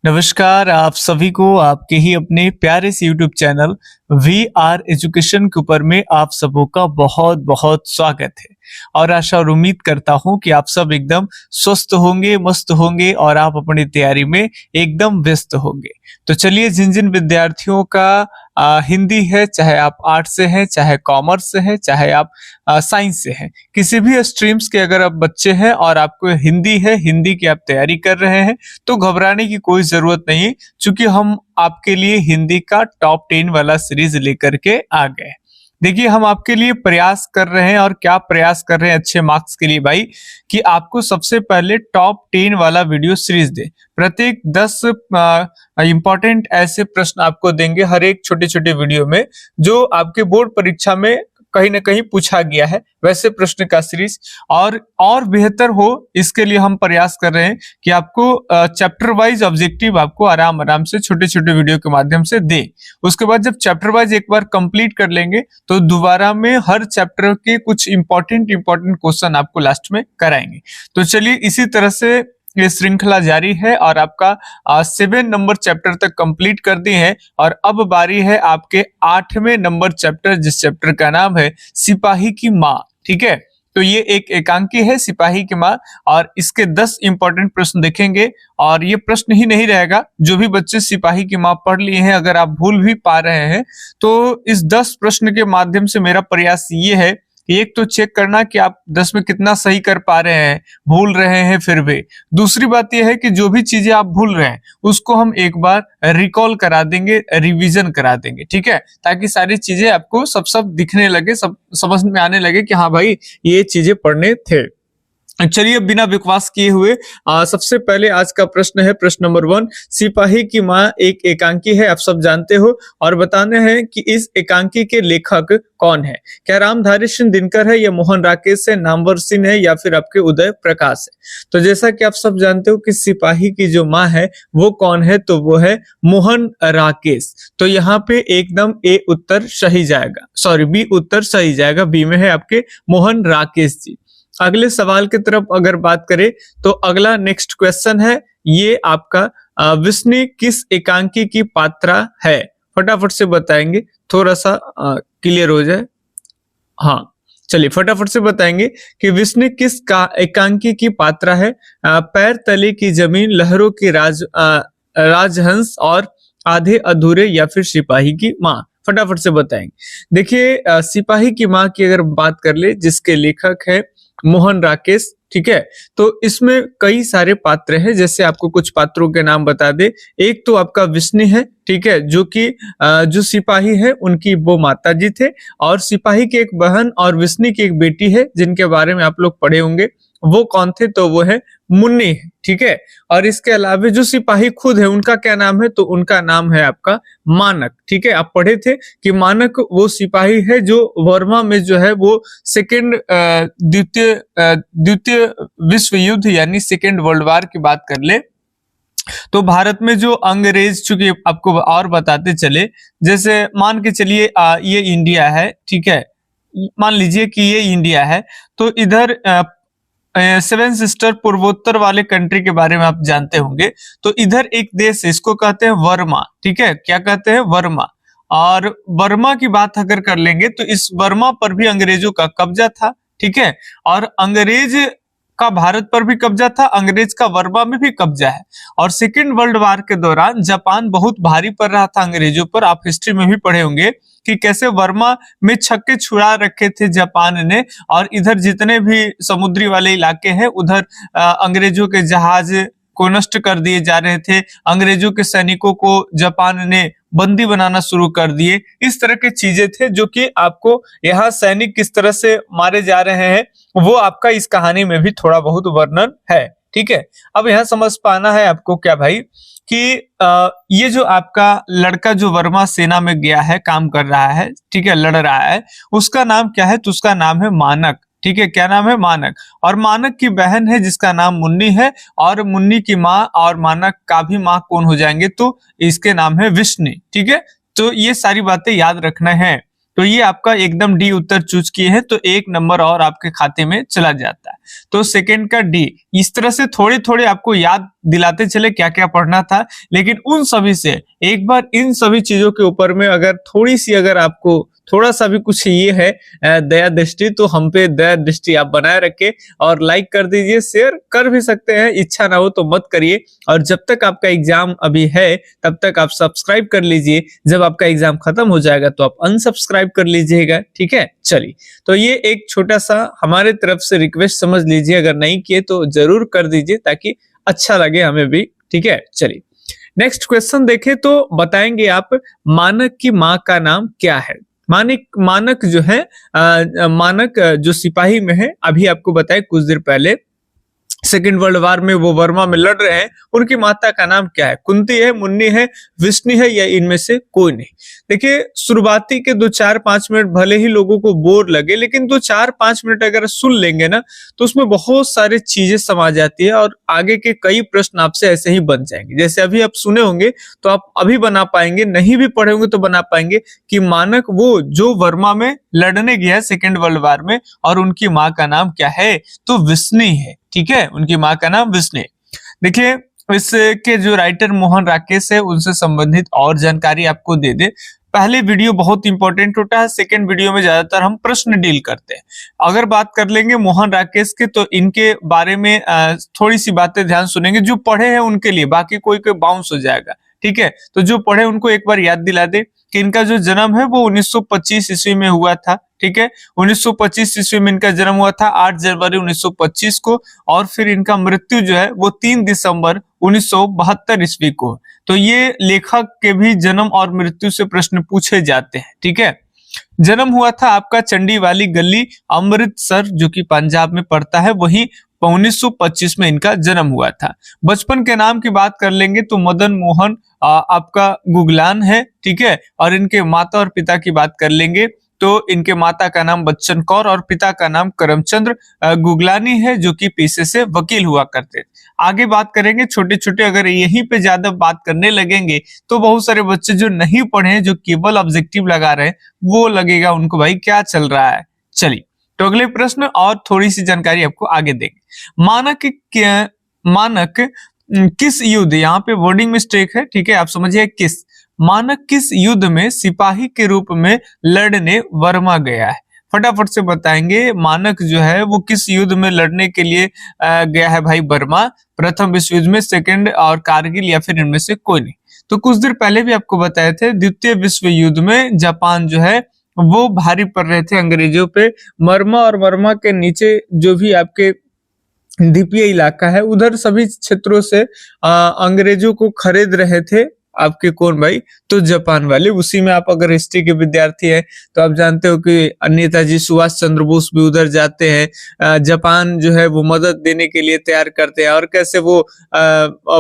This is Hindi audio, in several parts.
नमस्कार आप सभी को आपके ही अपने प्यारे से YouTube channel we are education के ऊपर में आप सबों का बहुत बहुत स्वागत है। और आशा और उम्मीद करता हूं कि आप सब एकदम स्वस्थ होंगे, मस्त होंगे और आप अपनी तैयारी में एकदम व्यस्त होंगे। तो चलिए, जिन जिन विद्यार्थियों का हिंदी है, चाहे आप आर्ट्स से हैं, चाहे कॉमर्स से हैं, चाहे आप साइंस से हैं, किसी भी स्ट्रीम्स के अगर आप बच्चे हैं और आपको हिंदी है, हिंदी की आप तैयारी कर रहे हैं, तो घबराने की कोई जरूरत नहीं, क्योंकि हम आपके लिए हिंदी का टॉप 10 वाला सीरीज लेकर के आ गए। देखिए, हम आपके लिए प्रयास कर रहे हैं, और क्या प्रयास कर रहे हैं अच्छे मार्क्स के लिए भाई, कि आपको सबसे पहले टॉप 10 वाला वीडियो सीरीज दे। प्रत्येक 10 इंपॉर्टेंट ऐसे प्रश्न आपको देंगे हर एक छोटे छोटे वीडियो में, जो आपके बोर्ड परीक्षा में कहीं ना कहीं पूछा गया है, वैसे प्रश्न का सीरीज और बेहतर हो, इसके लिए हम प्रयास कर रहे हैं कि आपको चैप्टर वाइज ऑब्जेक्टिव आपको आराम आराम से छोटे छोटे वीडियो के माध्यम से दे। उसके बाद जब चैप्टर वाइज एक बार कंप्लीट कर लेंगे, तो दोबारा में हर चैप्टर के कुछ इंपॉर्टेंट क्वेश्चन आपको लास्ट में कराएंगे। तो चलिए, इसी तरह से ये श्रृंखला जारी है और आपका 7 नंबर चैप्टर तक कंप्लीट कर दिए हैं, और अब बारी है आपके 8वें नंबर चैप्टर, जिस चैप्टर का नाम है सिपाही की माँ। ठीक है, तो ये एक एकांकी है, सिपाही की माँ, और इसके 10 इंपॉर्टेंट प्रश्न देखेंगे। और ये प्रश्न ही नहीं रहेगा, जो भी बच्चे सिपाही की माँ पढ़ लिए हैं, अगर आप भूल भी पा रहे हैं, तो इस 10 प्रश्न के माध्यम से मेरा प्रयास ये है, एक तो चेक करना कि आप 10 में कितना सही कर पा रहे हैं, भूल रहे हैं फिर भी। दूसरी बात यह है कि जो भी चीजें आप भूल रहे हैं, उसको हम एक बार रिकॉल करा देंगे, रिवीजन करा देंगे। ठीक है, ताकि सारी चीजें आपको सब दिखने लगे, सब समझ में आने लगे कि हाँ भाई, ये चीजें पढ़ने थे। चलिए, बिना बकवास किए हुए सबसे पहले आज का प्रश्न है, प्रश्न नंबर 1। सिपाही की माँ एक एकांकी है, आप सब जानते हो, और बताने हैं कि इस एकांकी के लेखक कौन है। क्या रामधारी सिंह दिनकर है, या मोहन राकेश है, नामवर सिंह है, या फिर आपके उदय प्रकाश है। तो जैसा कि आप सब जानते हो कि सिपाही की जो माँ है वो कौन है, तो वो है मोहन राकेश। तो यहाँ पे एकदम ए उत्तर सही जाएगा, सॉरी बी उत्तर सही जाएगा, बी में है आपके मोहन राकेश जी। अगले सवाल की तरफ अगर बात करें, तो अगला नेक्स्ट क्वेश्चन है, ये आपका विष्णु किस एकांकी की पात्रा है। फटाफट से बताएंगे, थोड़ा सा क्लियर हो जाए। हाँ, चलिए फटाफट से बताएंगे कि विष्णु किस एकांकी की पात्रा है। पैर तले की जमीन, लहरों की राजहंस, और आधे अधूरे, या फिर सिपाही की माँ। फटाफट से बताएंगे। देखिए, सिपाही की माँ की अगर बात कर ले, जिसके लेखक है मोहन राकेश, ठीक है, तो इसमें कई सारे पात्र हैं। जैसे आपको कुछ पात्रों के नाम बता दे, एक तो आपका विष्णु है, ठीक है, जो कि जो सिपाही है उनकी वो माता जी थे, और सिपाही की एक बहन और विष्णु की एक बेटी है, जिनके बारे में आप लोग पढ़े होंगे। वो कौन थे, तो वो है मुन्नी है। ठीक है, और इसके अलावा जो सिपाही खुद है, उनका क्या नाम है, तो उनका नाम है आपका मानक। ठीक है, आप पढ़े थे कि मानक वो सिपाही है जो वर्मा में जो है वो सेकेंड द्वितीय विश्व युद्ध यानी सेकेंड वर्ल्ड वार की बात कर ले, तो भारत में जो अंग्रेज, चूंकि आपको और बताते चले, जैसे मान के चलिए ये इंडिया है, ठीक है, मान लीजिए कि ये इंडिया है, तो इधर 7 सिस्टर पूर्वोत्तर वाले कंट्री के बारे में आप जानते होंगे। तो इधर एक देश है, इसको कहते हैं वर्मा। ठीक है, क्या कहते हैं, वर्मा। और वर्मा की बात अगर कर लेंगे, तो इस वर्मा पर भी अंग्रेजों का कब्जा था। ठीक है, और अंग्रेज का भारत पर भी कब्जा था, अंग्रेज का वर्मा में भी कब्जा है। और सेकेंड वर्ल्ड वार के दौरान जापान बहुत भारी पड़ रहा था अंग्रेजों पर। आप हिस्ट्री में भी पढ़े होंगे कि कैसे वर्मा में छक्के छुड़ा रखे थे जापान ने, और इधर जितने भी समुद्री वाले इलाके हैं, उधर अंग्रेजों के जहाज को नष्ट कर दिए जा रहे थे। अंग्रेजों के सैनिकों को जापान ने बंदी बनाना शुरू कर दिए। इस तरह की चीजें थे, जो कि आपको यहाँ सैनिक किस तरह से मारे जा रहे हैं, वो आपका इस कहानी में भी थोड़ा बहुत वर्णन है। ठीक है, अब यहाँ समझ पाना है आपको क्या भाई, कि ये जो आपका लड़का जो वर्मा सेना में गया है, काम कर रहा है, ठीक है, लड़ रहा है, उसका नाम क्या है, तो उसका नाम है मानक। ठीक है, क्या नाम है, मानक। और मानक की बहन है जिसका नाम मुन्नी है, और मुन्नी की माँ और मानक का भी माँ कौन हो जाएंगे, तो इसके नाम है विष्णु। ठीक है, तो ये सारी बातें याद रखना है। तो ये आपका एकदम डी उत्तर चूज किए हैं, तो 1 नंबर और आपके खाते में चला जाता है। तो सेकंड का डी। इस तरह से थोड़े थोड़े आपको याद दिलाते चले क्या क्या पढ़ना था, लेकिन उन सभी से एक बार इन सभी चीजों के ऊपर में अगर थोड़ी सी अगर आपको थोड़ा सा भी कुछ ये है दया दृष्टि, तो हम पे दया दृष्टि आप बनाए रखे और लाइक कर दीजिए, शेयर कर भी सकते हैं, इच्छा ना हो तो मत करिए। और जब तक आपका एग्जाम अभी है तब तक आप सब्सक्राइब कर लीजिए, जब आपका एग्जाम खत्म हो जाएगा तो आप अनसब्सक्राइब कर लीजिएगा, ठीक है। चलिए, तो ये एक छोटा सा हमारे तरफ से रिक्वेस्ट समझ लीजिए, अगर नहीं किए तो जरूर कर दीजिए ताकि अच्छा लगे हमें भी, ठीक है। चलिए नेक्स्ट क्वेश्चन देखें तो बताएंगे आप, मानक की माँ का नाम क्या है। मानक जो है मानक जो सिपाही में है, अभी आपको बताए कुछ देर पहले सेकेंड वर्ल्ड वार में वो वर्मा में लड़ रहे हैं, उनकी माता का नाम क्या है। कुंती है, मुन्नी है, विष्णु है, या इनमें से कोई नहीं। देखिए शुरुआती के 2-4-5 मिनट भले ही लोगों को बोर लगे, लेकिन 2-4-5 मिनट अगर सुन लेंगे ना तो उसमें बहुत सारी चीजें समा जाती है और आगे के कई प्रश्न आपसे ऐसे ही बन जाएंगे। जैसे अभी आप सुने होंगे तो आप अभी बना पाएंगे, नहीं भी पढ़े होंगे तो बना पाएंगे कि मानक वो जो वर्मा में लड़ने गया सेकेंड वर्ल्ड वार में, और उनकी माँ का नाम क्या है, तो विष्णु है, ठीक है। उनकी माँ का नाम विष्णु। देखिए इसके जो राइटर मोहन राकेश है उनसे संबंधित और जानकारी आपको दे दे। पहले वीडियो बहुत इंपॉर्टेंट होता है, सेकंड वीडियो में ज्यादातर हम प्रश्न डील करते हैं। अगर बात कर लेंगे मोहन राकेश के तो इनके बारे में थोड़ी सी बातें ध्यान सुनेंगे, जो पढ़े हैं उनके लिए, बाकी कोई बाउंस हो जाएगा, ठीक है। तो जो पढ़े उनको एक बार याद दिला दे कि इनका जो जन्म है वो 1925 ईस्वी में हुआ था, ठीक है। 1925 ईस्वी में इनका जन्म हुआ था 8 जनवरी 1925 को, और फिर इनका मृत्यु जो है वो 3 दिसंबर 1972 ईस्वी को। तो ये लेखक के भी जन्म और मृत्यु से प्रश्न पूछे जाते हैं, ठीक है। जन्म हुआ था आपका चंडी वाली गली अमृतसर, जो कि पंजाब में पड़ता है, वही 1925 में इनका जन्म हुआ था। बचपन के नाम की बात कर लेंगे तो मदन मोहन आपका गुगलान है, ठीक है। और इनके माता और पिता की बात कर लेंगे तो इनके माता का नाम बच्चन कौर और पिता का नाम करमचंद्र गुगलानी है, जो कि पेशे से वकील हुआ करते थे। आगे बात करेंगे छोटे छोटे, अगर यहीं पे ज्यादा बात करने लगेंगे तो बहुत सारे बच्चे जो नहीं पढ़े हैं, जो केवल ऑब्जेक्टिव लगा रहे हैं, वो लगेगा उनको भाई क्या चल रहा है। चलिए तो अगले प्रश्न और थोड़ी सी जानकारी आपको आगे देंगे। मानक किस युद्ध, यहाँ पे वर्डिंग मिस्टेक है, ठीक है, आप समझिए किस। मानक किस युद्ध में सिपाही के रूप में लड़ने वर्मा गया है। फटाफट से बताएंगे, मानक जो है वो किस युद्ध में लड़ने के लिए गया है भाई वर्मा। प्रथम विश्व युद्ध में, सेकंड और कारगिल, या फिर इनमें से कोई नहीं। तो कुछ देर पहले भी आपको बताए थे, द्वितीय विश्व युद्ध में जापान जो है वो भारी पड़ रहे थे अंग्रेजों पे। मरमा और मरमा के नीचे जो भी आपके द्वीपीय इलाका है, उधर सभी क्षेत्रों से अंग्रेजों को खरीद रहे थे आपके कौन भाई, तो जापान वाले। उसी में आप अगर हिस्ट्री के विद्यार्थी हैं तो आप जानते हो कि नेताजी सुभाष चंद्र बोस भी उधर जाते हैं। जापान जो है वो मदद देने के लिए तैयार करते हैं, और कैसे वो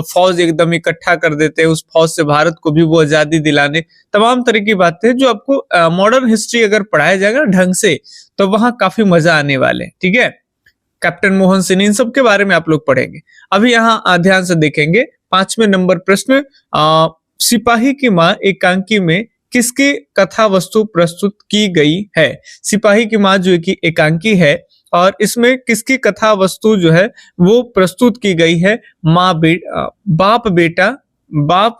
फौज एकदम इकट्ठा कर देते हैं, उस फौज से भारत को भी वो आजादी दिलाने, तमाम तरह की बातें जो आपको मॉडर्न हिस्ट्री अगर पढ़ाया जाएगा ढंग से तो वहां काफी मजा आने वाले, ठीक है। कैप्टन मोहन सिंह, इन सब के बारे में आप लोग पढ़ेंगे। अभी यहाँ ध्यान से देखेंगे 5वें नंबर प्रश्न, सिपाही की माँ एकांकी में किसकी कथा वस्तु प्रस्तुत की गई है। सिपाही की माँ जो कि एकांकी है, और इसमें किसकी कथा वस्तु जो है वो प्रस्तुत की गई है। बाप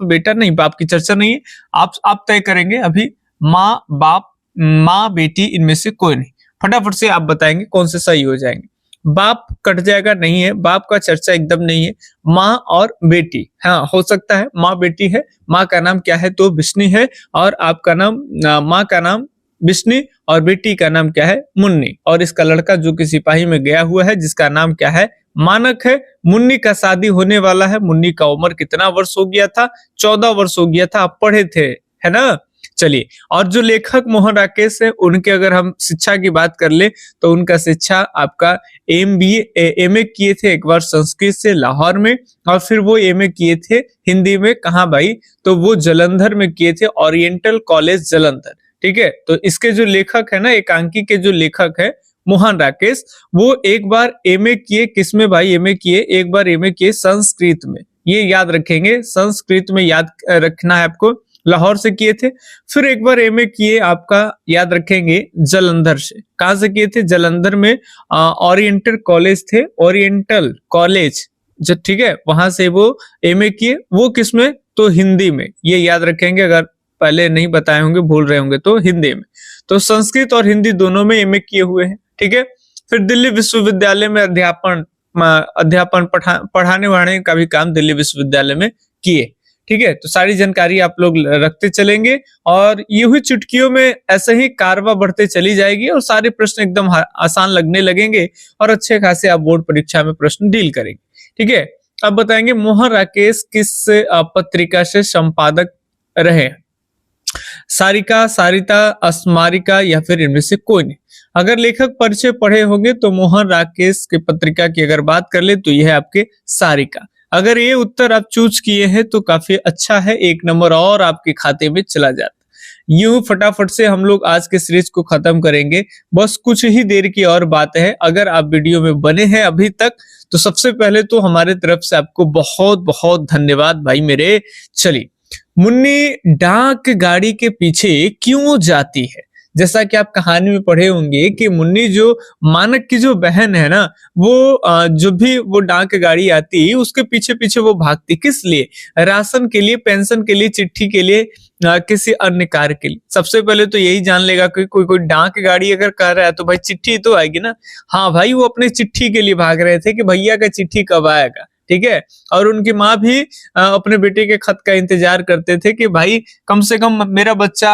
बेटा नहीं, बाप की चर्चा नहीं है, आप तय करेंगे अभी। माँ बाप, माँ बेटी, इनमें से कोई नहीं। फटाफट से आप बताएंगे कौन से सही हो जाएंगे। बाप कट जाएगा, नहीं है, बाप का चर्चा एकदम नहीं है। माँ और बेटी, हाँ हो सकता है माँ बेटी है। माँ का नाम क्या है, तो विष्णु है, और आपका नाम, माँ का नाम विष्णु और बेटी का नाम क्या है, मुन्नी। और इसका लड़का जो कि सिपाही में गया हुआ है, जिसका नाम क्या है, मानक है। मुन्नी का शादी होने वाला है। मुन्नी का उम्र कितना वर्ष हो गया था, 14 वर्ष हो गया था, आप पढ़े थे, है ना। चलिए, और जो लेखक मोहन राकेश है, उनके अगर हम शिक्षा की बात कर ले तो उनका शिक्षा आपका एमए किए थे एक बार संस्कृत से लाहौर में, और फिर वो एमए किए थे हिंदी में, कहाँ भाई, तो वो जालंधर में किए थे, ओरिएंटल कॉलेज जालंधर, ठीक है। तो इसके जो लेखक है ना, एकांकी के जो लेखक है मोहन राकेश, वो एक बार एमए किए, किसमें भाई एमए किए, एक बार एमए किए संस्कृत में। ये याद रखेंगे, संस्कृत में याद रखना है आपको। लाहौर से किए थे। फिर एक बार एमए किए आपका, याद रखेंगे, जालंधर से। कहाँ से किए थे? जालंधर में ओरिएंटल कॉलेज थे, ओरिएंटल कॉलेज जो, ठीक है, वहां से वो एमए किए। वो किस में? तो हिंदी में। ये याद रखेंगे, अगर पहले नहीं बताए होंगे, भूल रहे होंगे तो हिंदी में। तो संस्कृत और हिंदी दोनों में एमए किए हुए हैं, ठीक है। फिर दिल्ली विश्वविद्यालय में अध्यापन पढ़ाने वढ़ाने का भी काम दिल्ली विश्वविद्यालय में किए, ठीक है। तो सारी जानकारी आप लोग रखते चलेंगे और ये हुई चुटकियों में ऐसे ही कारवा बढ़ते चली जाएगी और सारे प्रश्न एकदम आसान लगने लगेंगे और अच्छे खासे आप बोर्ड परीक्षा में प्रश्न डील करेंगे, ठीक है। अब बताएंगे मोहन राकेश किस पत्रिका से संपादक रहे? सारिका, सारिता, अस्मारिका या फिर इनमें से कोई नहीं। अगर लेखक परिचय पढ़े होंगे तो मोहन राकेश की पत्रिका की अगर बात कर ले तो यह है आपके सारिका। अगर ये उत्तर आप चूज किए हैं तो काफी अच्छा है, 1 नंबर और आपके खाते में चला जाता। यूं फटाफट से हम लोग आज के सीरीज को खत्म करेंगे, बस कुछ ही देर की और बात है। अगर आप वीडियो में बने हैं अभी तक तो सबसे पहले तो हमारे तरफ से आपको बहुत बहुत धन्यवाद भाई मेरे। चलिए, मुन्नी डाक गाड़ी के पीछे क्यों जाती है? जैसा कि आप कहानी में पढ़े होंगे कि मुन्नी जो मानक की जो बहन है ना, वो जो भी वो डाक गाड़ी आती उसके पीछे पीछे वो भागती। किस लिए? राशन के लिए, पेंशन के लिए, चिट्ठी के लिए, किसी अन्य कार्य के लिए। सबसे पहले तो यही जान लेगा कि कोई डाक गाड़ी अगर कर रहा है तो भाई चिट्ठी तो आएगी ना। हाँ भाई, वो अपने चिट्ठी के लिए भाग रहे थे कि भैया का चिट्ठी कब आएगा, ठीक है। और उनकी माँ भी अपने बेटे के खत का इंतजार करते थे कि भाई कम से कम मेरा बच्चा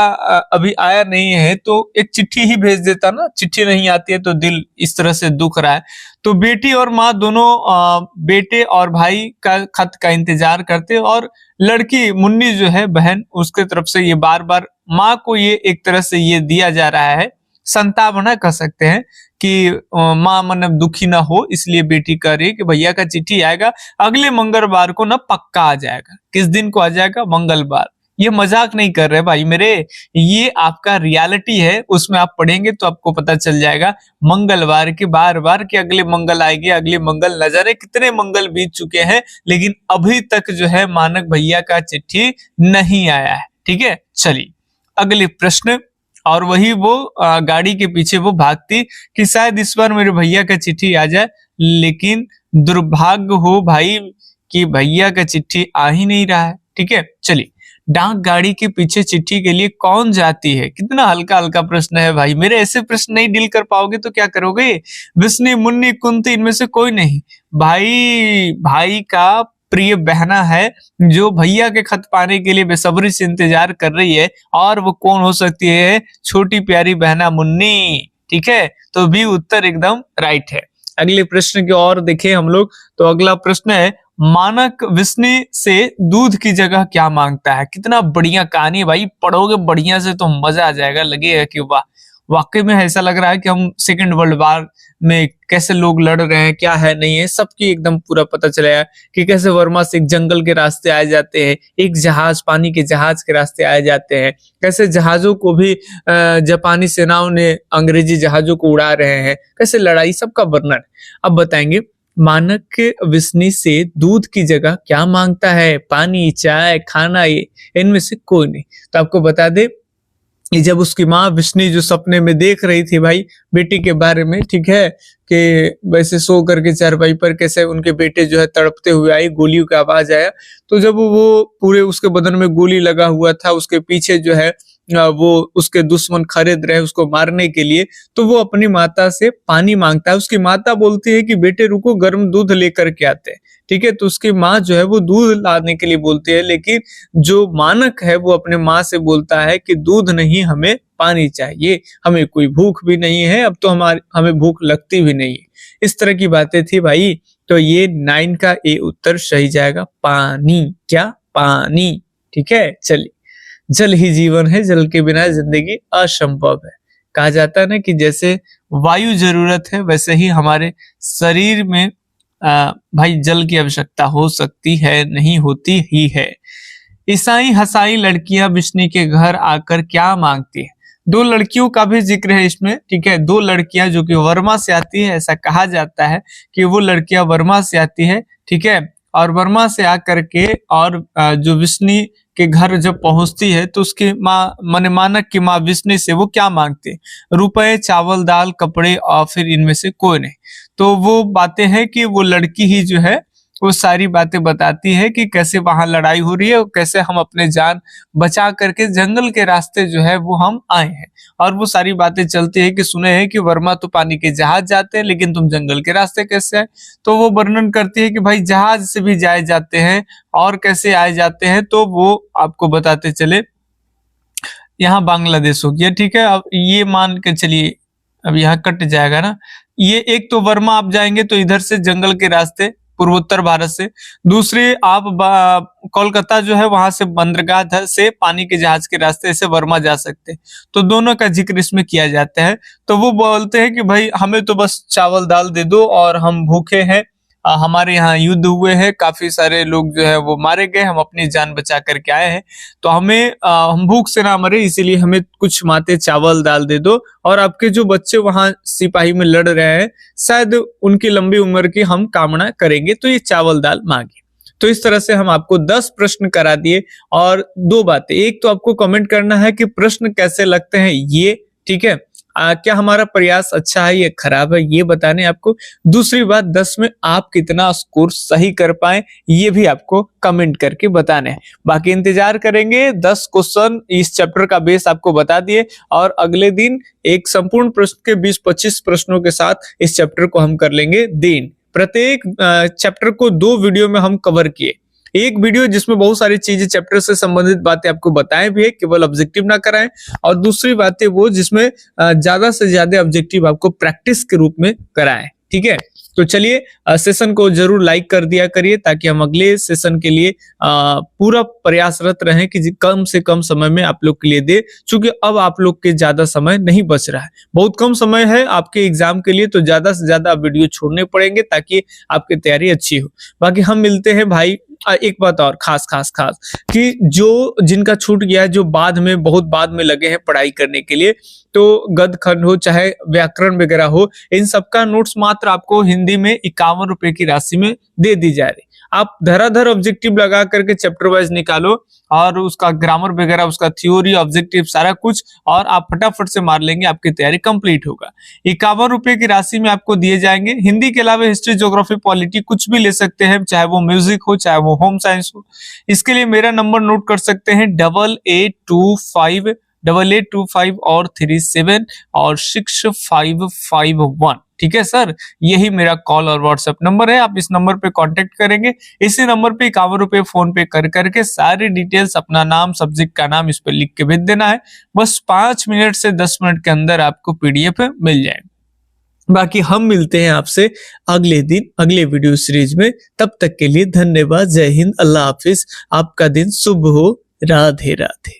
अभी आया नहीं है तो एक चिट्ठी ही भेज देता ना। चिट्ठी नहीं आती है तो दिल इस तरह से दुख रहा है। तो बेटी और माँ दोनों बेटे और भाई का खत का इंतजार करते, और लड़की मुन्नी जो है बहन, उसके तरफ से ये बार बार माँ को ये एक तरह से ये दिया जा रहा है, संतावना कह सकते हैं कि माँ मतलब दुखी ना हो, इसलिए बेटी कह रही है कि भैया का चिट्ठी आएगा अगले मंगलवार को ना, पक्का आ जाएगा। किस दिन को आ जाएगा? मंगलवार। ये मजाक नहीं कर रहे भाई मेरे, ये आपका रियलिटी है। उसमें आप पढ़ेंगे तो आपको पता चल जाएगा मंगलवार के बार बार कि अगले मंगल आएगी, अगले मंगल। न जाने कितने मंगल बीत चुके हैं लेकिन अभी तक जो है मानक भैया का चिट्ठी नहीं आया है, ठीक है। चलिए अगले प्रश्न। और वही वो गाड़ी के पीछे वो भागती कि शायद इस बार मेरे भैया का चिट्ठी आ जाए, लेकिन दुर्भाग्य हो भाई कि भैया का चिट्ठी आ ही नहीं रहा है, ठीक है। चलिए, डाक गाड़ी के पीछे चिट्ठी के लिए कौन जाती है? कितना हल्का हल्का प्रश्न है भाई मेरे। ऐसे प्रश्न नहीं डील कर पाओगे तो क्या करोगे? विष्णु, मुन्नी, कुंती, इनमें से कोई नहीं। भाई का प्रिय बहना है जो भैया के खत पाने के लिए बेसब्री से इंतजार कर रही है, और वो कौन हो सकती है? छोटी प्यारी बहना मुन्नी, ठीक है। तो भी उत्तर एकदम राइट है। अगले प्रश्न की ओर देखें हम लोग। तो अगला प्रश्न है, मानक विष्णु से दूध की जगह क्या मांगता है? कितना बढ़िया कहानी है भाई, पढ़ोगे बढ़िया से तो मजा आ जाएगा, लगेगा कि वाह, वाकई में ऐसा लग रहा है कि हम सेकेंड वर्ल्ड वार में कैसे लोग लड़ रहे हैं, क्या है नहीं है, सबकी एकदम पूरा पता चलेगा कि कैसे वर्मा से एक जंगल के रास्ते आए जाते हैं, एक जहाज, पानी के जहाज के रास्ते आए जाते हैं, कैसे जहाजों को भी जापानी सेनाओं ने अंग्रेजी जहाजों को उड़ा रहे हैं, कैसे लड़ाई, सबका वर्णन अब बताएंगे। मानक विष्णु से दूध की जगह क्या मांगता है? पानी, चाय, खाना, ये इनमें से कोई नहीं। तो आपको बता दे, ये जब उसकी माँ विष्णु जो सपने में देख रही थी भाई बेटी के बारे में, ठीक है, कि वैसे सो करके चारपाई पर कैसे उनके बेटे जो है तड़पते हुए आई, गोलियों का आवाज आया। तो जब वो पूरे उसके बदन में गोली लगा हुआ था, उसके पीछे जो है वो उसके दुश्मन खरीद रहे उसको मारने के लिए, तो वो अपनी माता से पानी मांगता है। उसकी माता बोलती है कि बेटे रुको, गर्म दूध लेकर के आते हैं, ठीक है। तो उसकी माँ जो है वो दूध लाने के लिए बोलती है, लेकिन जो मानक है वो अपने माँ से बोलता है कि दूध नहीं, हमें पानी चाहिए, हमें कोई भूख भी नहीं है, अब तो हमें भूख लगती भी नहीं है। इस तरह की बातें थी भाई। तो ये 9 का ए उत्तर सही जाएगा, पानी। क्या? पानी, ठीक है। चलिए, जल ही जीवन है, जल के बिना जिंदगी असंभव है। कहा जाता है ना कि जैसे वायु जरूरत है, वैसे ही हमारे शरीर में भाई जल की आवश्यकता हो सकती है, नहीं होती ही है। ईसाई हसाई लड़कियां विष्णु के घर आकर क्या मांगती है? 2 लड़कियों का भी जिक्र है इसमें, ठीक है। 2 लड़कियां जो कि वर्मा से आती है, ऐसा कहा जाता है कि वो लड़कियां वर्मा से आती है, ठीक है। और वर्मा से आकर के और जो विष्णु के घर जब पहुंचती है तो उसकी माँ माने मानक की माँ विष्णु से वो क्या मांगते हैं? रुपए, चावल, दाल, कपड़े और फिर इनमें से कोई नहीं। तो वो बातें हैं कि वो लड़की ही जो है वो सारी बातें बताती है कि कैसे वहां लड़ाई हो रही है और कैसे हम अपने जान बचा करके जंगल के रास्ते जो है वो हम आए हैं। और वो सारी बातें चलती है कि सुने हैं कि वर्मा तो पानी के जहाज जाते हैं, लेकिन तुम जंगल के रास्ते कैसे आए? तो वो वर्णन करती है कि भाई जहाज से भी जाए जाते हैं और कैसे आए जाते हैं, तो वो आपको बताते चले। यहाँ बांग्लादेश हो गया, ठीक है। अब ये मान के चलिए, अब यहाँ कट जाएगा ना। ये एक तो वर्मा आप जाएंगे तो इधर से जंगल के रास्ते पूर्वोत्तर भारत से, दूसरे आप कोलकाता जो है वहां से बंदरगाह से पानी के जहाज के रास्ते से वर्मा जा सकते हैं। तो दोनों का जिक्र इसमें किया जाता है। तो वो बोलते हैं कि भाई हमें तो बस चावल दाल दे दो और हम भूखे हैं, हमारे यहाँ युद्ध हुए हैं, काफी सारे लोग जो है वो मारे गए, हम अपनी जान बचा करके आए हैं, तो हमें हम भूख से ना मरे, इसीलिए हमें कुछ माते चावल दाल दे दो। और आपके जो बच्चे वहां सिपाही में लड़ रहे हैं, शायद उनकी लंबी उम्र की हम कामना करेंगे, तो ये चावल दाल मांगे। तो इस तरह से हम आपको 10 प्रश्न करा दिए। और 2 बातें, एक तो आपको कमेंट करना है कि प्रश्न कैसे लगते हैं ये, ठीक है। क्या हमारा प्रयास अच्छा है या खराब है ये बताने आपको। दूसरी बात, 10 में आप कितना स्कोर सही कर पाए ये भी आपको कमेंट करके बताने हैं। बाकी इंतजार करेंगे। 10 क्वेश्चन इस चैप्टर का बेस आपको बता दिए और अगले दिन एक संपूर्ण प्रश्न के 20-25 प्रश्नों के साथ इस चैप्टर को हम कर लेंगे दिन। प्रत्येक चैप्टर को 2 वीडियो में हम कवर किए। एक वीडियो जिसमें बहुत सारी चीजें चैप्टर से संबंधित बातें आपको बताएं भी है, केवल ऑब्जेक्टिव ना कराएं, और दूसरी बातें वो जिसमें ज्यादा से ज्यादा ऑब्जेक्टिव आपको प्रैक्टिस के रूप में कराएं, ठीक है। तो चलिए सेशन को जरूर लाइक कर दिया करिए ताकि हम अगले सेशन के लिए पूरा प्रयासरत रहें कि कम से कम समय में आप लोग के लिए दे, क्योंकि अब आप लोग के ज्यादा समय नहीं बच रहा है, बहुत कम समय है आपके एग्जाम के लिए, तो ज्यादा से ज्यादा वीडियो छोड़ने पड़ेंगे ताकि आपकी तैयारी अच्छी हो। बाकी हम मिलते हैं भाई। एक बात और खास कि जो जिनका छूट गया है, जो बाद में बहुत बाद में लगे हैं पढ़ाई करने के लिए, तो गद्य खंड हो चाहे व्याकरण वगैरह हो, इन सबका नोट्स मात्र आपको हिंदी में 51 रुपए की राशि में दे दी जा रही। आप धराधर ऑब्जेक्टिव लगा करके चैप्टर वाइज निकालो और उसका ग्रामर वगैरह, उसका थ्योरी, ऑब्जेक्टिव सारा कुछ, और आप फटाफट से मार लेंगे, आपकी तैयारी कंप्लीट होगा। 51 रुपए की राशि में आपको दिए जाएंगे। हिंदी के अलावा हिस्ट्री, ज्योग्राफी, पॉलिटी कुछ भी ले सकते हैं, चाहे वो म्यूजिक हो चाहे वो होम साइंस हो। इसके लिए मेरा नंबर नोट कर सकते हैं 8825 और 37 और 6551, ठीक है सर। यही मेरा कॉल और व्हाट्सएप नंबर है, आप इस नंबर पे कांटेक्ट करेंगे। इसी नंबर पे 51 रुपए फोन पे कर करके सारी डिटेल्स, अपना नाम, सब्जेक्ट का नाम इस पे लिख के भेज देना है। बस 5 मिनट से 10 मिनट के अंदर आपको पीडीएफ मिल जाएगा। बाकी हम मिलते हैं आपसे अगले दिन अगले वीडियो सीरीज में। तब तक के लिए धन्यवाद। जय हिंद, अल्लाह हाफिज। आपका दिन शुभ हो। राधे राधे।